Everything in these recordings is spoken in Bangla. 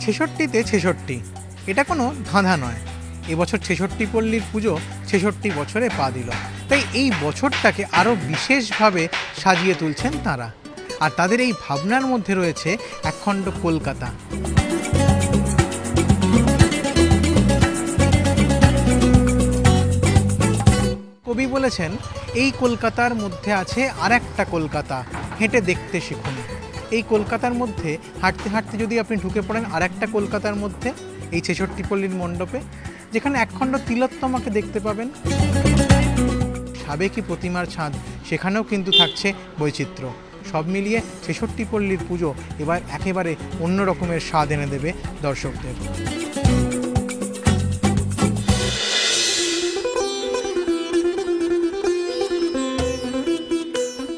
ছেষট্টিতে ছেষট্টি, এটা কোনো ধাঁধা নয়। এবছর ৬৬ পল্লীর পুজো ৬৬ বছরে পা দিল, তাই এই বছরটাকে আরও বিশেষভাবে সাজিয়ে তুলছেন তাঁরা। আর তাদের এই ভাবনার মধ্যে রয়েছে একখণ্ড কলকাতা। কবি বলেছেন, এই কলকাতার মধ্যে আছে আর একটা কলকাতা, হেঁটে দেখতে শিখুন। এই কলকাতার মধ্যে হাঁটতে হাঁটতে যদি আপনি ঢুকে পড়েন আর একটা কলকাতার মধ্যে, এই ৬৬ পল্লীর মণ্ডপে, যেখানে একখণ্ড তিলোত্তমাকে দেখতে পাবেন। সাবেকি প্রতিমার ছাঁদ, সেখানেও কিন্তু থাকছে বৈচিত্র্য। সব মিলিয়ে ৬৬ পল্লীর পুজো এবার একেবারে অন্য রকমের স্বাদ এনে দেবে দর্শকদের।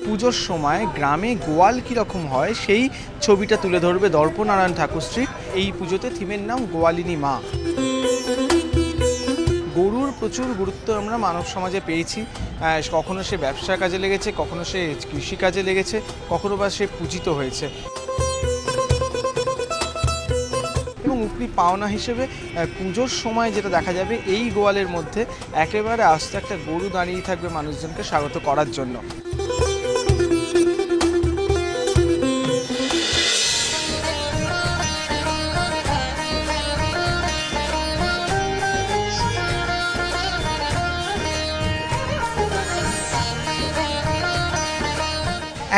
পুজোর সময় গ্রামে গোয়াল কীরকম হয় সেই ছবিটা তুলে ধরবে দর্পনারায়ণ ঠাকুর স্ট্রিট। এই পুজোতে থিমের নাম গোয়ালিনী মা। গরুর প্রচুর গুরুত্ব আমরা মানব সমাজে পেয়েছি। কখনো সে ব্যবসার কাজে লেগেছে, কখনো সে কৃষিকাজে লেগেছে, কখনো বা সে পূজিত হয়েছে। এবং উপরি পাওনা হিসেবে পুজোর সময় যেটা দেখা যাবে, এই গোয়ালের মধ্যে একেবারে আস্তে একটা গরু দাঁড়িয়ে থাকবে মানুষজনকে স্বাগত করার জন্য।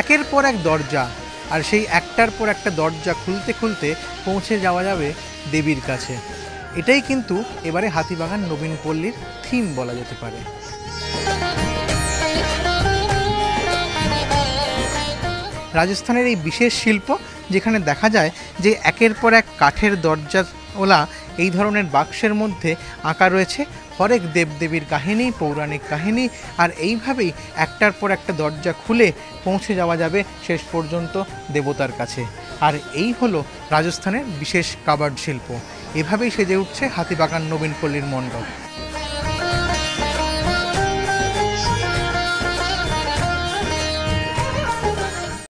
একের পর এক দরজা, আর সেই একটার পর একটা দরজা খুলতে খুলতে পৌঁছে যাওয়া যাবে দেবীর কাছে। এটাই কিন্তু এবারে হাতিবাগান নবীন পল্লীর থিম বলা যেতে পারে। রাজস্থানের এই বিশেষ শিল্প, যেখানে দেখা যায় যে একের পর এক কাঠের দরজাওয়ালা এই ধরনের বাক্সের মধ্যে আঁকা রয়েছে হরেক দেবদেবীর কাহিনী, পৌরাণিক কাহিনী, আর এইভাবেই একটার পর একটা দরজা খুলে পৌঁছে যাওয়া যাবে শেষ পর্যন্ত দেবতার কাছে। আর এই হলো রাজস্থানের বিশেষ কাবার্ড শিল্প। এভাবেই সেজে উঠছে হাতিবাগান নবীন পল্লীর মণ্ডপ।